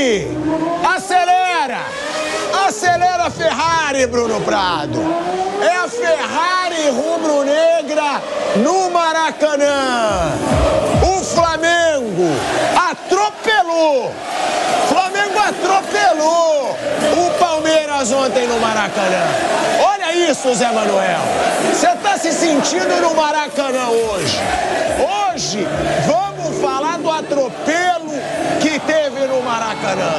Ferrari! Acelera! Acelera a Ferrari, Bruno Prado! É a Ferrari rubro-negra no Maracanã! O Flamengo atropelou! Flamengo atropelou o Palmeiras ontem no Maracanã. Olha isso, Zé Manuel. Você está se sentindo no Maracanã hoje. Hoje, vamos falar do atropelo que teve no Maracanã.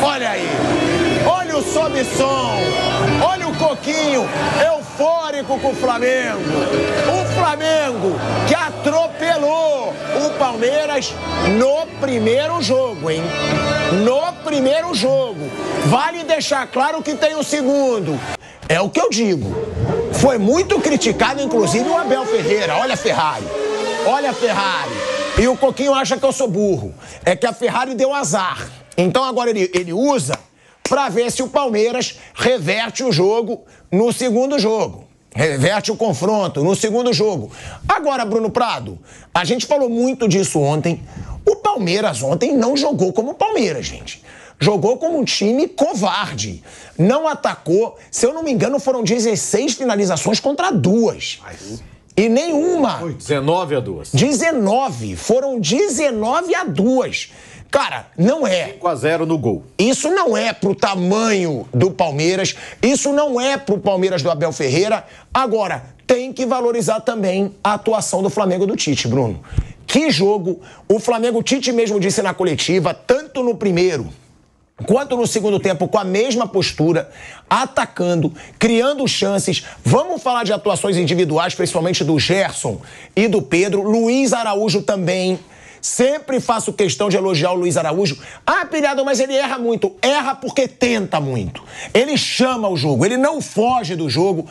Olha aí. Olha o sobe-som. Olha o Coquinho eufórico com o Flamengo. O Flamengo que atropelou o Palmeiras no primeiro jogo, hein? No primeiro jogo. Vale deixar claro que tem o segundo. É o que eu digo. Foi muito criticado, inclusive, o Abel Ferreira. Olha a Ferrari. Olha a Ferrari. E o Coquinho acha que eu sou burro. É que a Ferrari deu azar. Então agora ele usa para ver se o Palmeiras reverte o jogo no segundo jogo. Reverte o confronto no segundo jogo. Agora, Bruno Prado, a gente falou muito disso ontem. O Palmeiras ontem não jogou como o Palmeiras, gente. Jogou como um time covarde. Não atacou. Se eu não me engano, foram 16 finalizações contra 2. E nenhuma. 19-2. 19. Foram 19-2. Cara, não é. 5-0 no gol. Isso não é pro tamanho do Palmeiras. Isso não é pro Palmeiras do Abel Ferreira. Agora, tem que valorizar também a atuação do Flamengo do Tite, Bruno. Que jogo. O Flamengo, o Tite mesmo disse na coletiva, tanto no primeiro quanto no segundo tempo, com a mesma postura, atacando, criando chances. Vamos falar de atuações individuais, principalmente do Gerson e do Pedro. Luiz Araújo também. Sempre faço questão de elogiar o Luiz Araújo. Ah, Pilhado, mas ele erra muito. Erra porque tenta muito. Ele chama o jogo, ele não foge do jogo.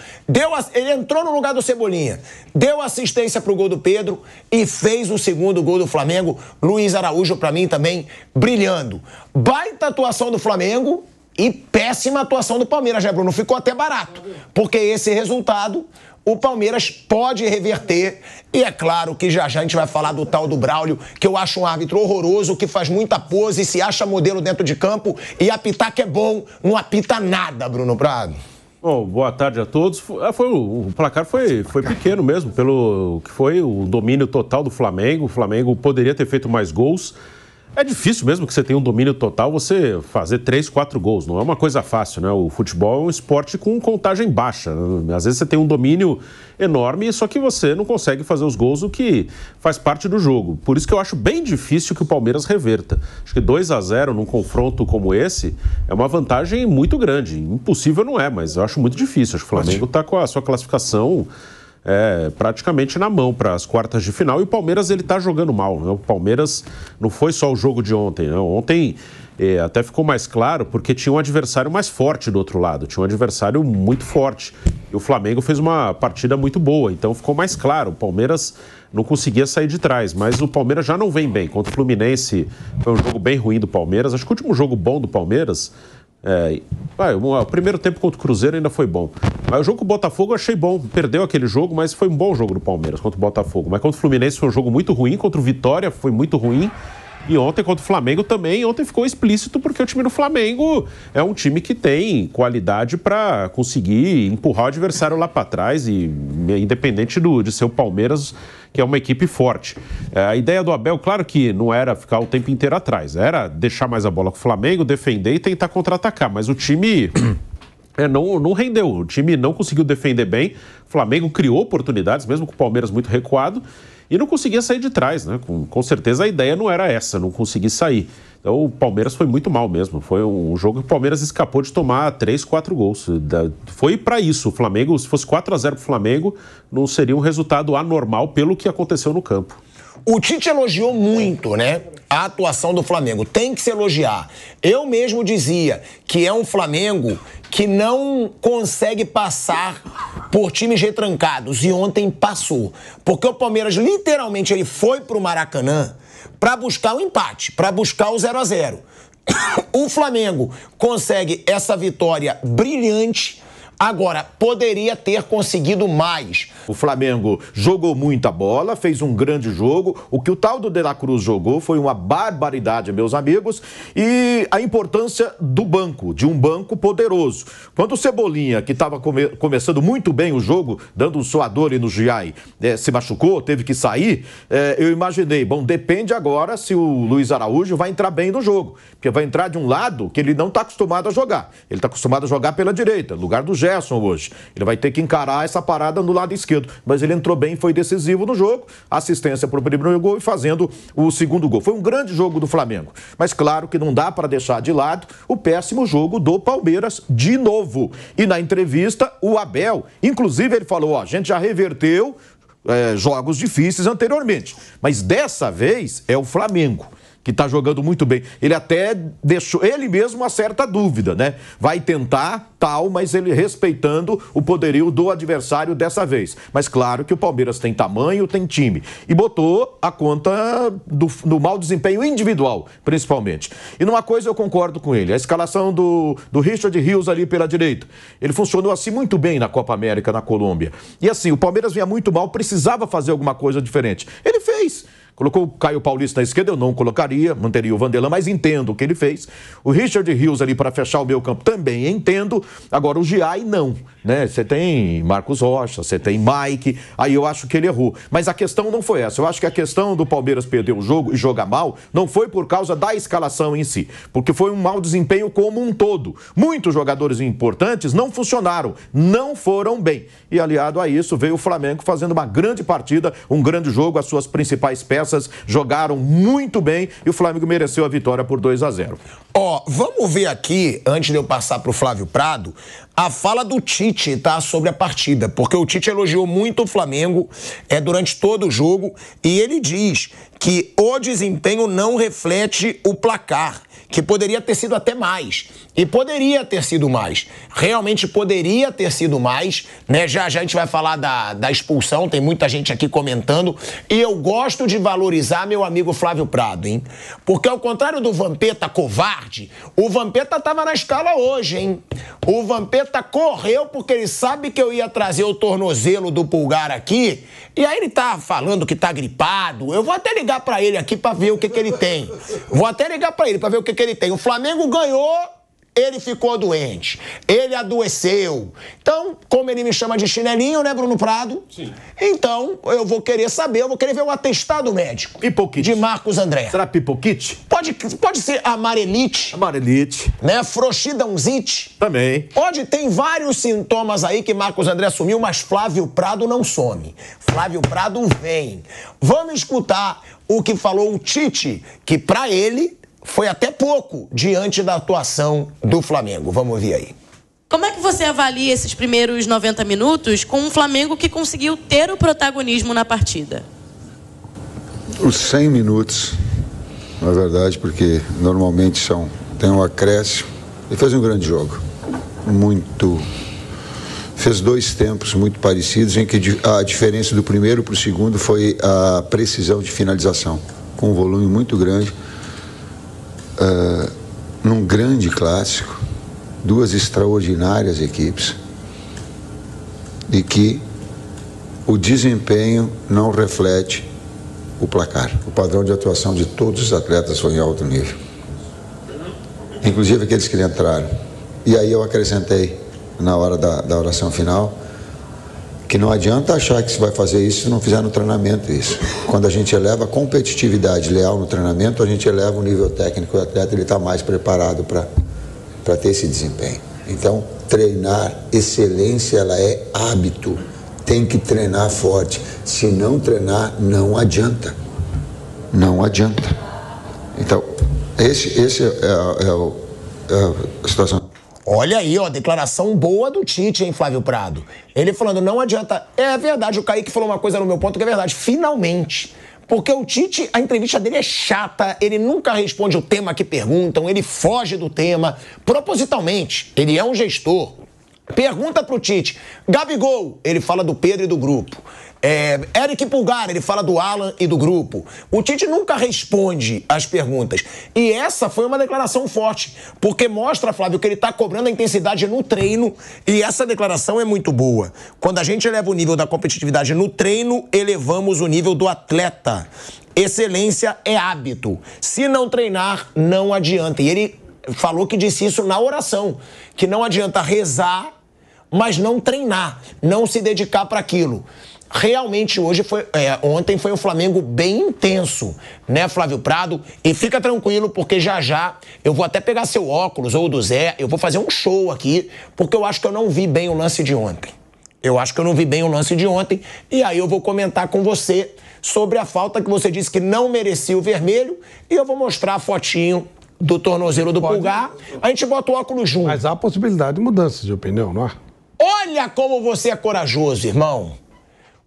Ele entrou no lugar do Cebolinha, deu assistência pro gol do Pedro e fez o segundo gol do Flamengo. Luiz Araújo, pra mim, também brilhando. Baita atuação do Flamengo e péssima atuação do Palmeiras, né, Bruno? Ficou até barato, porque esse resultado o Palmeiras pode reverter. E é claro que já a gente vai falar do tal do Braulio, que eu acho um árbitro horroroso, que faz muita pose, se acha modelo dentro de campo e apitar que é bom, não apita nada, Bruno Prado. Bom, boa tarde a todos. O placar foi pequeno mesmo, pelo que foi o domínio total do Flamengo. O Flamengo poderia ter feito mais gols. É difícil mesmo que você tenha um domínio total, você fazer 3, 4 gols. Não é uma coisa fácil, né? O futebol é um esporte com contagem baixa. Às vezes você tem um domínio enorme, só que você não consegue fazer os gols, o que faz parte do jogo. Por isso que eu acho bem difícil que o Palmeiras reverta. Acho que 2-0 num confronto como esse é uma vantagem muito grande. Impossível não é, mas eu acho muito difícil. Acho que o Flamengo está com a sua classificação praticamente na mão para as quartas de final, e o Palmeiras ele tá jogando mal, né? O Palmeiras não foi só o jogo de ontem, né? Ontem até ficou mais claro porque tinha um adversário mais forte do outro lado, tinha um adversário muito forte, e o Flamengo fez uma partida muito boa, então ficou mais claro, o Palmeiras não conseguia sair de trás, mas o Palmeiras já não vem bem. Contra o Fluminense foi um jogo bem ruim do Palmeiras, acho que o último jogo bom do Palmeiras, o primeiro tempo contra o Cruzeiro ainda foi bom. Mas o jogo com o Botafogo eu achei bom. Perdeu aquele jogo, mas foi um bom jogo do Palmeiras contra o Botafogo. Mas contra o Fluminense foi um jogo muito ruim. Contra o Vitória foi muito ruim. E ontem contra o Flamengo também. Ontem ficou explícito porque o time do Flamengo é um time que tem qualidade para conseguir empurrar o adversário lá para trás. E independente de ser o Palmeiras, que é uma equipe forte. A ideia do Abel, claro que não era ficar o tempo inteiro atrás. Era deixar mais a bola com o Flamengo, defender e tentar contra-atacar. Mas o time não rendeu. O time não conseguiu defender bem. O Flamengo criou oportunidades, mesmo com o Palmeiras muito recuado. E não conseguia sair de trás, né? Com certeza a ideia não era essa, não conseguir sair. Então o Palmeiras foi muito mal mesmo. Foi um jogo que o Palmeiras escapou de tomar 3, 4 gols. Foi para isso. O Flamengo, se fosse 4-0 pro Flamengo, não seria um resultado anormal pelo que aconteceu no campo. O Tite elogiou muito, né, a atuação do Flamengo. Tem que se elogiar. Eu mesmo dizia que é um Flamengo que não consegue passar por times retrancados. E ontem passou. Porque o Palmeiras, literalmente, ele foi pro Maracanã para buscar o empate, para buscar o 0-0. O Flamengo consegue essa vitória brilhante, Agora, poderia ter conseguido mais. O Flamengo jogou muita bola, fez um grande jogo. O que o tal do De La Cruz jogou foi uma barbaridade, meus amigos. E a importância do banco, de um banco poderoso. Quando o Cebolinha, que estava começando muito bem o jogo, dando um suador no Giai, se machucou, teve que sair, eu imaginei, bom, depende agora se o Luiz Araújo vai entrar bem no jogo. Porque vai entrar de um lado que ele não está acostumado a jogar. Ele está acostumado a jogar pela direita, no lugar do Gerson hoje. Ele vai ter que encarar essa parada no lado esquerdo. Mas ele entrou bem, foi decisivo no jogo, assistência para o primeiro gol e fazendo o segundo gol. Foi um grande jogo do Flamengo. Mas claro que não dá para deixar de lado o péssimo jogo do Palmeiras de novo. E na entrevista, o Abel, inclusive ele falou, ó, a gente já reverteu jogos difíceis anteriormente. Mas dessa vez é o Flamengo que está jogando muito bem. Ele até deixou, ele mesmo, uma certa dúvida, né? Vai tentar, tal, mas ele respeitando o poderio do adversário dessa vez. Mas claro que o Palmeiras tem tamanho, tem time. E botou a conta do mau desempenho individual, principalmente. E numa coisa eu concordo com ele, a escalação do Richard Rios ali pela direita. Ele funcionou assim muito bem na Copa América, na Colômbia. E assim, o Palmeiras vinha muito mal, precisava fazer alguma coisa diferente. Ele fez. Colocou o Caio Paulista na esquerda, eu não colocaria, manteria o Vanderlan, mas entendo o que ele fez. O Richard Rios ali para fechar o meio campo também entendo. Agora o Giai não, né? Você tem Marcos Rocha, você tem Mike, aí eu acho que ele errou. Mas a questão não foi essa. Eu acho que a questão do Palmeiras perder o jogo e jogar mal não foi por causa da escalação em si, porque foi um mau desempenho como um todo. Muitos jogadores importantes não funcionaram, não foram bem. E aliado a isso veio o Flamengo fazendo uma grande partida, um grande jogo, as suas principais peças jogaram muito bem e o Flamengo mereceu a vitória por 2-0. Ó, vamos ver aqui, antes de eu passar pro Flávio Prado, a fala do Tite, tá, sobre a partida, porque o Tite elogiou muito o Flamengo durante todo o jogo e ele diz que o desempenho não reflete o placar, que poderia ter sido até mais. E poderia ter sido mais. Realmente poderia ter sido mais, né? Já a gente vai falar da expulsão, tem muita gente aqui comentando. E eu gosto de valorizar meu amigo Flávio Prado, hein? Porque ao contrário do Vampeta covarde, o Vampeta tava na escala hoje, hein? O Vampeta correu porque ele sabe que eu ia trazer o tornozelo do Pulgar aqui. E aí ele tá falando que tá gripado. Eu vou até ligar pra ele aqui pra ver o que ele tem. Vou até ligar pra ele pra ver o que ele tem. O Flamengo ganhou, ele ficou doente, ele adoeceu. Então, como ele me chama de chinelinho, né, Bruno Prado? Sim. Então, eu vou querer saber, eu vou querer ver o atestado médico. Pipoquite. De Marcos André. Será pipoquite? Pode ser amarelite. Amarelite. Né, frouxidãozite. Também. Tem vários sintomas aí que Marcos André assumiu, mas Flávio Prado não some. Flávio Prado vem. Vamos escutar o que falou o Tite, que pra ele foi até pouco diante da atuação do Flamengo. Vamos ouvir aí. Como é que você avalia esses primeiros 90 minutos com um Flamengo que conseguiu ter o protagonismo na partida? Os 100 minutos, na verdade, porque normalmente tem um acréscimo. Ele fez um grande jogo. Fez 2 tempos muito parecidos, em que a diferença do primeiro para o segundo foi a precisão de finalização, com um volume muito grande. Num grande clássico, 2 extraordinárias equipes, e que o desempenho não reflete o placar. O padrão de atuação de todos os atletas foi em alto nível, inclusive aqueles que entraram. E aí eu acrescentei, na hora da oração final, que não adianta achar que se vai fazer isso se não fizer no treinamento isso. Quando a gente eleva a competitividade leal no treinamento, a gente eleva o nível técnico do atleta, ele está mais preparado para ter esse desempenho. Então, treinar, excelência, ela é hábito. Tem que treinar forte. Se não treinar, não adianta. Não adianta. Então, esse é a situação. Olha aí, ó, declaração boa do Tite, hein, Flávio Prado? Ele falando, não adianta. É verdade, o Kaique falou uma coisa no meu ponto que é verdade. Finalmente. Porque o Tite, a entrevista dele é chata, ele nunca responde o tema que perguntam, ele foge do tema, propositalmente. Ele é um gestor. Pergunta pro Tite. Gabigol, ele fala do Pedro e do grupo. Eric Pulgar, ele fala do Alan e do grupo. O Tite nunca responde as perguntas. E essa foi uma declaração forte, porque mostra, Flávio, que ele tá cobrando a intensidade no treino, e essa declaração é muito boa. Quando a gente eleva o nível da competitividade no treino, elevamos o nível do atleta. Excelência é hábito. Se não treinar, não adianta. E ele falou que disse isso na oração, que não adianta rezar, mas não treinar, não se dedicar para aquilo. Realmente ontem foi um Flamengo bem intenso, né, Flávio Prado? E fica tranquilo, porque já eu vou até pegar seu óculos ou do Zé, eu vou fazer um show aqui, porque eu acho que eu não vi bem o lance de ontem. E aí eu vou comentar com você sobre a falta que você disse que não merecia o vermelho, e eu vou mostrar a fotinho do tornozelo do Pulgar. A gente bota o óculos junto. Mas há a possibilidade de mudança de opinião, não há? Olha como você é corajoso, irmão.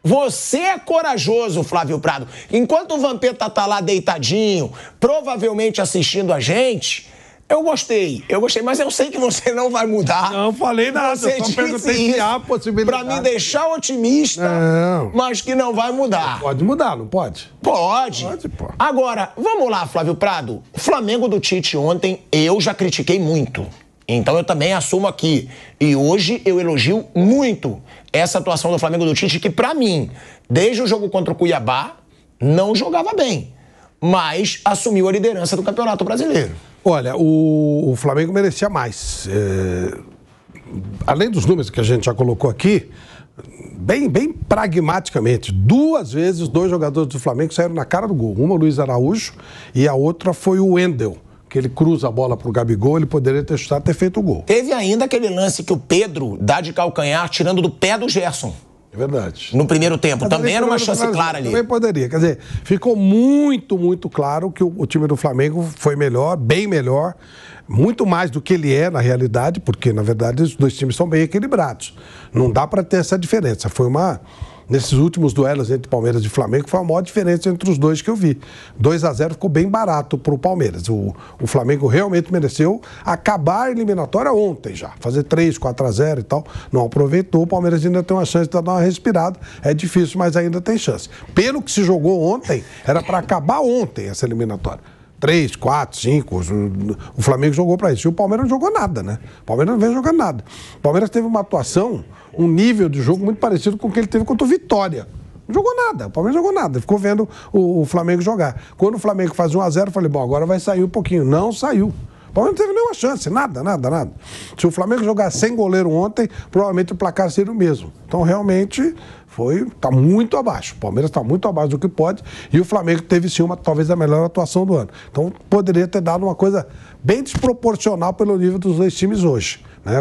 Você é corajoso, Flávio Prado. Enquanto o Vampeta tá lá deitadinho, provavelmente assistindo a gente, eu gostei, mas eu sei que você não vai mudar. Não falei nada, você só perguntei se há possibilidade. Pra me deixar otimista, mas que não vai mudar. Pode mudar, não pode? Pode. Pô. Agora, vamos lá, Flávio Prado. O Flamengo do Tite ontem, eu já critiquei muito. Então eu também assumo aqui. E hoje eu elogio muito essa atuação do Flamengo do Tite, que pra mim, desde o jogo contra o Cuiabá, não jogava bem, mas assumiu a liderança do Campeonato Brasileiro. Olha, o Flamengo merecia mais. Além dos números que a gente já colocou aqui, bem pragmaticamente, 2 vezes 2 jogadores do Flamengo saíram na cara do gol. Uma, o Luiz Araújo, e a outra foi o Wendel, que ele cruza a bola pro Gabigol, ele poderia ter chutado, ter feito o gol. Teve ainda aquele lance que o Pedro dá de calcanhar, tirando do pé do Gerson. É verdade. No primeiro tempo. Também era uma chance clara ali. Também poderia. Quer dizer, ficou muito claro que o time do Flamengo foi melhor, bem melhor, muito mais do que ele é na realidade, porque, na verdade, os dois times são bem equilibrados. Não dá para ter essa diferença. Foi nesses últimos duelos entre Palmeiras e Flamengo, foi a maior diferença entre os dois que eu vi. 2-0 ficou bem barato pro Palmeiras. O Flamengo realmente mereceu acabar a eliminatória ontem já. Fazer 3-4-0 e tal. Não aproveitou. O Palmeiras ainda tem uma chance de dar uma respirada. É difícil, mas ainda tem chance. Pelo que se jogou ontem, era para acabar ontem essa eliminatória. 3, 4, 5, o Flamengo jogou para isso. E o Palmeiras não jogou nada, né? O Palmeiras não veio jogando nada. O Palmeiras teve uma atuação, um nível de jogo muito parecido com o que ele teve contra o Vitória. Não jogou nada, o Palmeiras jogou nada. Ficou vendo o Flamengo jogar. Quando o Flamengo faz 1-0, eu falei, bom, agora vai sair um pouquinho. Não saiu. O Palmeiras não teve nenhuma chance, nada. Se o Flamengo jogar sem goleiro ontem, provavelmente o placar seria o mesmo. Então, realmente, está muito abaixo. O Palmeiras está muito abaixo do que pode, e o Flamengo teve, sim, talvez a melhor atuação do ano. Então, poderia ter dado uma coisa bem desproporcional pelo nível dos dois times hoje. Né?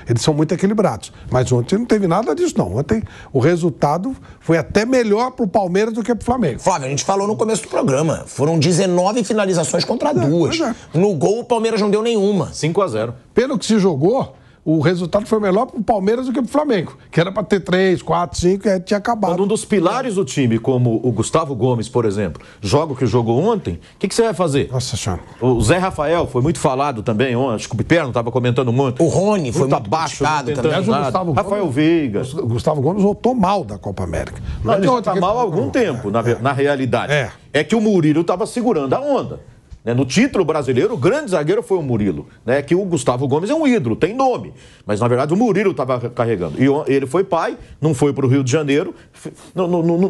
Eles são muito equilibrados. Mas ontem não teve nada disso, não. Ontem o resultado foi até melhor para o Palmeiras do que para o Flamengo. Flávio, a gente falou no começo do programa. Foram 19 finalizações contra 2. No gol, o Palmeiras não deu nenhuma. 5-0. Pelo que se jogou, o resultado foi melhor para o Palmeiras do que para o Flamengo, que era para ter 3, 4, 5 e tinha acabado. Quando um dos pilares do time, como o Gustavo Gomes, por exemplo, joga o que jogou ontem, o que você vai fazer? Nossa Senhora. O Zé Rafael foi muito falado também ontem, acho que o Piperno estava comentando muito. O Rony foi muito abaixo também. Rafael Veiga. O Gustavo Gomes voltou mal da Copa América. Não, ele já está mal há algum tempo, na realidade. É que o Murilo estava segurando a onda. No título brasileiro, o grande zagueiro foi o Murilo, né? Que o Gustavo Gomes é um ídolo, tem nome. Mas, na verdade, o Murilo estava carregando. E ele foi pai, não foi para o Rio de Janeiro.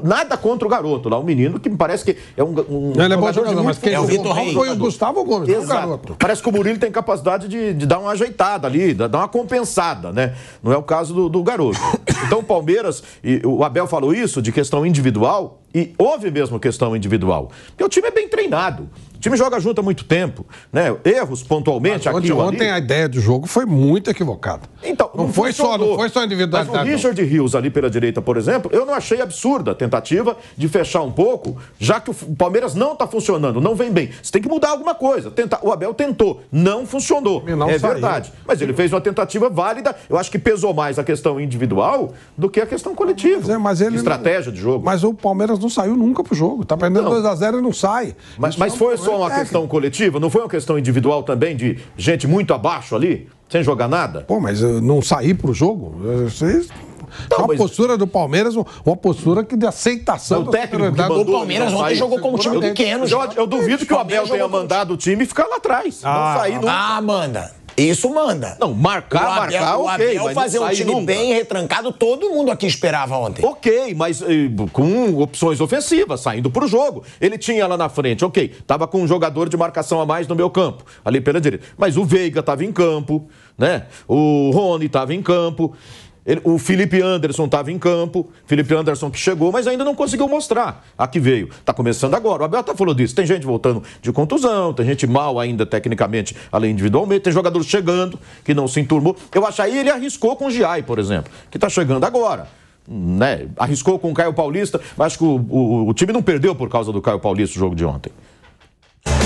Nada contra o garoto lá, o menino, que me parece que é ele é bom jogador, mas quem é o Vitor Rei. Foi o Gustavo Gomes, não o garoto. Parece que o Murilo tem capacidade de dar uma ajeitada ali, dar uma compensada, né? Não é o caso do garoto. Então, o Palmeiras, e o Abel falou isso, de questão individual, e houve mesmo questão individual. Porque o time é bem treinado. O time joga junto há muito tempo, né? Erros pontualmente aqui ou ali. Ontem a ideia do jogo foi muito equivocada. Então, não foi só individualidade. Mas o Richard Rios ali pela direita, por exemplo, eu não achei absurda a tentativa de fechar um pouco, já que o Palmeiras não está funcionando, não vem bem. Você tem que mudar alguma coisa. O Abel tentou, não funcionou. É verdade. Mas ele fez uma tentativa válida. Eu acho que pesou mais a questão individual do que a questão coletiva. Mas ele estratégia de jogo. Mas o Palmeiras não saiu nunca pro jogo. Tá perdendo 2-0 e não sai. Mas foi só uma questão coletiva? Não foi uma questão individual também de gente muito abaixo ali, sem jogar nada? Pô, mas não sair pro jogo? Uma postura do Palmeiras, uma postura de aceitação. O técnico do Palmeiras ontem jogou como um time pequeno. Eu duvido que o Abel tenha mandado o time ficar lá atrás. Não sair nunca. Manda. Isso manda. Não, marcar, o Abel fazer um time bem retrancado, todo mundo aqui esperava ontem. Ok, mas com opções ofensivas, saindo pro jogo. Ele tinha lá na frente, ok, tava com um jogador de marcação a mais no meu campo, ali pela direita. Mas o Veiga tava em campo, né? O Rony tava em campo. O Felipe Anderson estava em campo, Felipe Anderson que chegou, mas ainda não conseguiu mostrar a que veio. Está começando agora. O Abel até falou disso. Tem gente voltando de contusão, tem gente mal ainda tecnicamente, além individualmente, tem jogador chegando que não se enturmou. Eu acho aí ele arriscou com o Giai, por exemplo, que está chegando agora. Né? Arriscou com o Caio Paulista, mas acho que o time não perdeu por causa do Caio Paulista o jogo de ontem.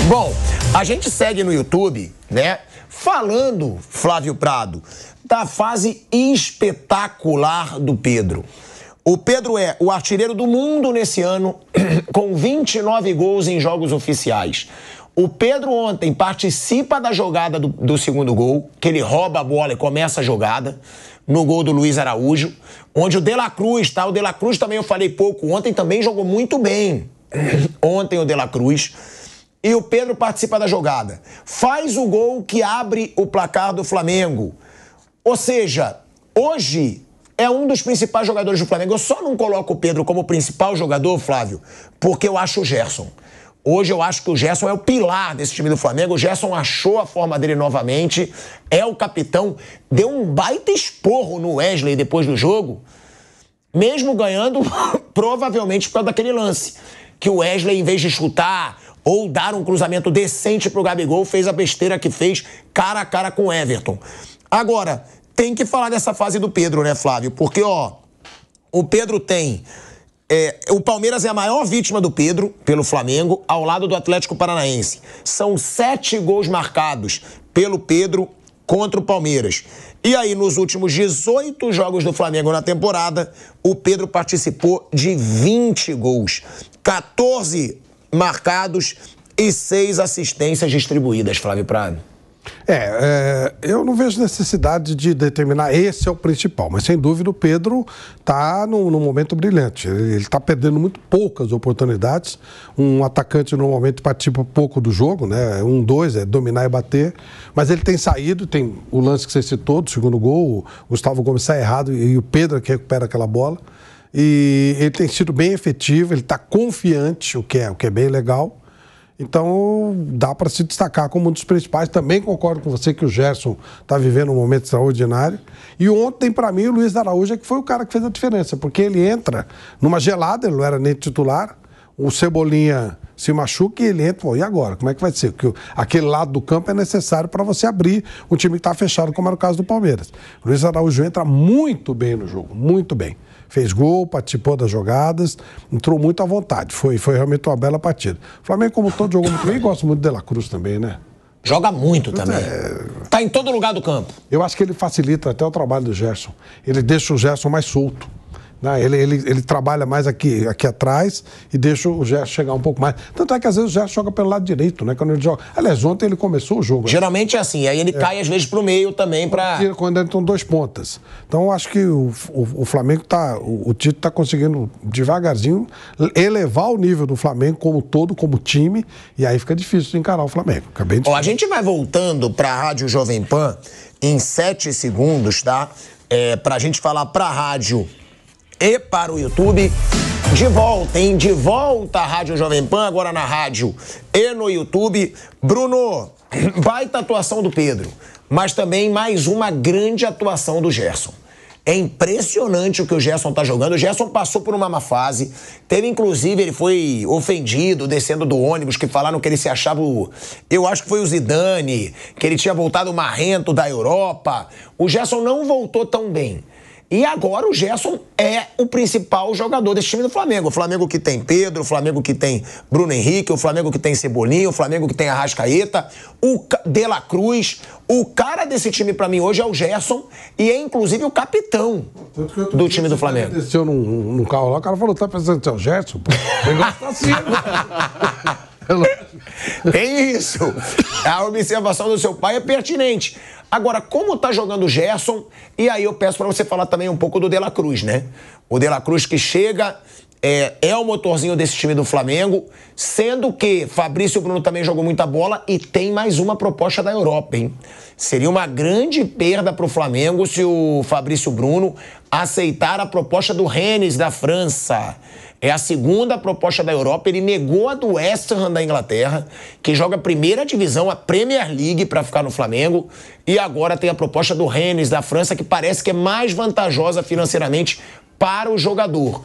Bom, a gente segue no YouTube, né? Falando, Flávio Prado, da fase espetacular do Pedro. O Pedro é o artilheiro do mundo nesse ano, com 29 gols em jogos oficiais. O Pedro ontem participa da jogada do segundo gol, que ele rouba a bola e começa a jogada, no gol do Luiz Araújo, onde o De La Cruz, tá? O De La Cruz também eu falei pouco, ontem também jogou muito bem. Ontem o De La Cruz. E o Pedro participa da jogada. Faz o gol que abre o placar do Flamengo. Ou seja, hoje é um dos principais jogadores do Flamengo. Eu só não coloco o Pedro como principal jogador, Flávio, porque eu acho o Gerson. Hoje eu acho que o Gerson é o pilar desse time do Flamengo. O Gerson achou a forma dele novamente, é o capitão. Deu um baita esporro no Wesley depois do jogo, mesmo ganhando, provavelmente por causa daquele lance. Que o Wesley, em vez de chutar ou dar um cruzamento decente pro Gabigol, fez a besteira que fez cara a cara com o Everton. Agora, tem que falar dessa fase do Pedro, né, Flávio? Porque, o Pedro tem... o Palmeiras é a maior vítima do Pedro, pelo Flamengo, ao lado do Atlético Paranaense. São 7 gols marcados pelo Pedro contra o Palmeiras. E aí, nos últimos 18 jogos do Flamengo na temporada, o Pedro participou de 20 gols. 14 marcados e 6 assistências distribuídas, Flávio Prado. Eu não vejo necessidade de determinar esse é o principal, mas sem dúvida o Pedro está num momento brilhante. Ele está perdendo muito poucas oportunidades. Um atacante normalmente participa pouco do jogo, né? 1-2 é dominar e bater, mas ele tem saído, tem o lance que você citou, do segundo gol, o Gustavo Gomes sai errado e o Pedro é que recupera aquela bola. E ele tem sido bem efetivo, ele está confiante, o que é bem legal. Então, dá para se destacar como um dos principais. Também concordo com você que o Gerson está vivendo um momento extraordinário. E ontem, para mim, o Luiz Araújo é que foi o cara que fez a diferença, porque ele entra numa gelada, ele não era nem titular, o Cebolinha se machuca e ele entra, e agora? Como é que vai ser? Porque aquele lado do campo é necessário para você abrir um time que está fechado, como era o caso do Palmeiras. O Luiz Araújo entra muito bem no jogo, muito bem. Fez gol, participou das jogadas, entrou muito à vontade. Foi realmente uma bela partida. O Flamengo, como todo, jogou muito bem e gosta muito do De La Cruz também, né? Joga muito também. Tá em todo lugar do campo. Eu acho que ele facilita até o trabalho do Gerson. Ele deixa o Gerson mais solto. Ele trabalha mais aqui atrás e deixa o Gerson chegar um pouco mais. Tanto é que às vezes o Gerson joga pelo lado direito, né? Quando ele joga. Aliás, ontem ele começou o jogo. Geralmente é assim, aí ele cai às vezes pro meio também para. Quando entram 2 pontas. Então eu acho que o Flamengo o Tito tá conseguindo devagarzinho elevar o nível do Flamengo como todo, como time, e aí fica difícil de encarar o Flamengo. A gente vai voltando pra Rádio Jovem Pan em 7 segundos, tá? Pra gente falar pra rádio e para o YouTube. De volta, hein? De volta à Rádio Jovem Pan, agora na rádio e no YouTube. Bruno, baita atuação do Pedro, mas também mais uma grande atuação do Gerson. É impressionante o que o Gerson tá jogando. O Gerson passou por uma má fase. Teve, inclusive, ele foi ofendido descendo do ônibus, que falaram que ele se achava eu acho que foi o Zidane, que ele tinha voltado marrento da Europa. O Gerson não voltou tão bem. E agora o Gerson é o principal jogador desse time do Flamengo. O Flamengo que tem Pedro, o Flamengo que tem Bruno Henrique, o Flamengo que tem Cebolinha, o Flamengo que tem Arrascaeta, o De La Cruz. O cara desse time pra mim hoje é o Gerson e é inclusive o capitão do time do Flamengo. Desceu num carro lá, o cara falou, tá pensando que é o Gerson? Pô. O negócio tá assim. Tem isso. A observação do seu pai é pertinente. Agora, como tá jogando o Gerson, e aí eu peço pra você falar também um pouco do De La Cruz, né? O De La Cruz que chega, é o motorzinho desse time do Flamengo, sendo que Fabrício Bruno também jogou muita bola e tem mais uma proposta da Europa, hein? Seria uma grande perda pro Flamengo se o Fabrício Bruno aceitar a proposta do Rennes da França. É a segunda proposta da Europa. Ele negou a do West Ham da Inglaterra, que joga a primeira divisão, a Premier League, para ficar no Flamengo. E agora tem a proposta do Rennes da França, que parece que é mais vantajosa financeiramente para o jogador.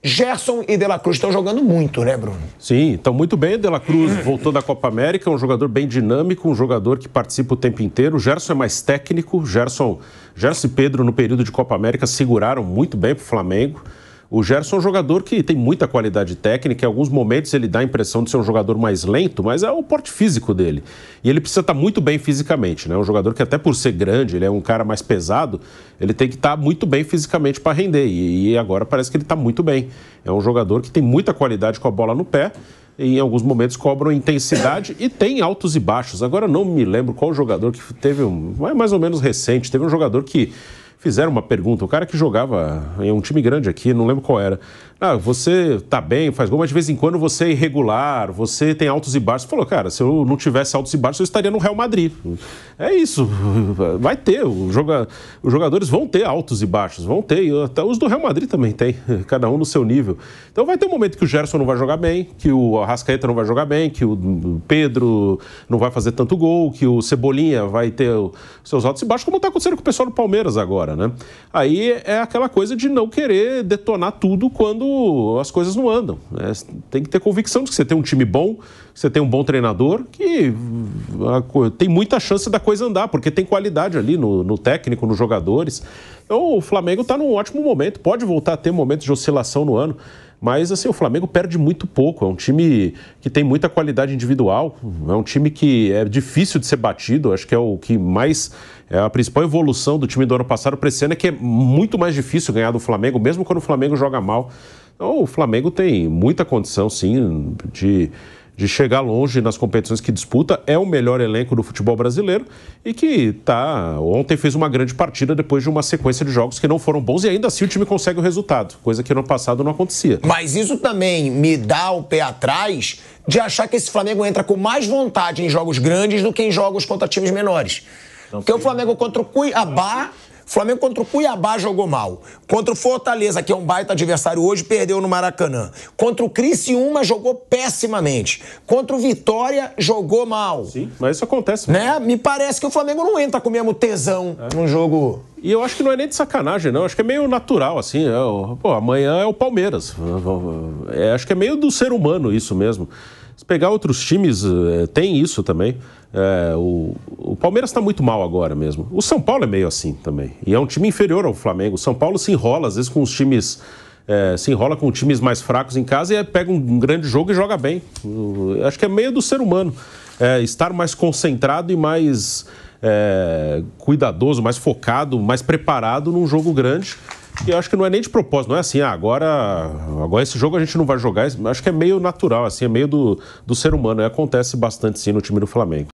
Gerson e De La Cruz estão jogando muito, né, Bruno? Sim, estão muito bem. De La Cruz voltou da Copa América, um jogador bem dinâmico, um jogador que participa o tempo inteiro. O Gerson é mais técnico. Gerson e Pedro, no período de Copa América, seguraram muito bem para o Flamengo. O Gerson é um jogador que tem muita qualidade técnica. Em alguns momentos ele dá a impressão de ser um jogador mais lento, mas é o porte físico dele. E ele precisa estar muito bem fisicamente, né? Um jogador que até por ser grande, ele é um cara mais pesado, ele tem que estar muito bem fisicamente para render. E agora parece que ele está muito bem. É um jogador que tem muita qualidade com a bola no pé. Em alguns momentos cobram intensidade e tem altos e baixos. Agora não me lembro qual jogador que teve mais ou menos recente. Teve um jogador que fizeram uma pergunta, o cara que jogava em um time grande aqui, não lembro qual era. Ah, você tá bem, faz gol, mas de vez em quando você é irregular, você tem altos e baixos. Falou, cara, se eu não tivesse altos e baixos, eu estaria no Real Madrid. É isso, vai ter, os jogadores vão ter altos e baixos, vão ter, até os do Real Madrid também tem, cada um no seu nível. Então vai ter um momento que o Gerson não vai jogar bem, que o Arrascaeta não vai jogar bem, que o Pedro não vai fazer tanto gol, que o Cebolinha vai ter seus altos e baixos, como está acontecendo com o pessoal do Palmeiras agora, né? Aí é aquela coisa de não querer detonar tudo quando as coisas não andam, né? Tem que ter convicção de que você tem um time bom, que você tem um bom treinador, que tem muita chance da coisa andar, porque tem qualidade ali no técnico, nos jogadores. Então o Flamengo está num ótimo momento, pode voltar a ter momentos de oscilação no ano, mas assim, o Flamengo perde muito pouco. É um time que tem muita qualidade individual, é um time que é difícil de ser batido. Acho que é o que mais... É a principal evolução do time do ano passado para esse ano, é que é muito mais difícil ganhar do Flamengo, mesmo quando o Flamengo joga mal. Então o Flamengo tem muita condição, sim, de chegar longe nas competições que disputa. É o melhor elenco do futebol brasileiro e que ontem fez uma grande partida depois de uma sequência de jogos que não foram bons e ainda assim o time consegue o resultado, coisa que no passado não acontecia. Mas isso também me dá o pé atrás de achar que esse Flamengo entra com mais vontade em jogos grandes do que em jogos contra times menores. Porque o Flamengo contra o Cuiabá jogou mal. Contra o Fortaleza, que é um baita adversário hoje, perdeu no Maracanã. Contra o Criciúma, jogou pessimamente. Contra o Vitória, jogou mal. Sim, mas isso acontece. Né? Me parece que o Flamengo não entra com o mesmo tesão num jogo. E eu acho que não é nem de sacanagem, não. Acho que é meio natural, assim. Amanhã é o Palmeiras. Acho que é meio do ser humano isso mesmo. Se pegar outros times, tem isso também. O Palmeiras está muito mal agora mesmo. O São Paulo é meio assim também. E é um time inferior ao Flamengo. O São Paulo se enrola, às vezes, com os times... se enrola com times mais fracos em casa e pega um grande jogo e joga bem. Acho que é meio do ser humano. Estar mais concentrado e mais cuidadoso, mais focado, mais preparado num jogo grande. E eu acho que não é nem de propósito, não é assim, agora esse jogo a gente não vai jogar. Acho que é meio natural, assim, é meio do ser humano. Acontece bastante, sim, no time do Flamengo.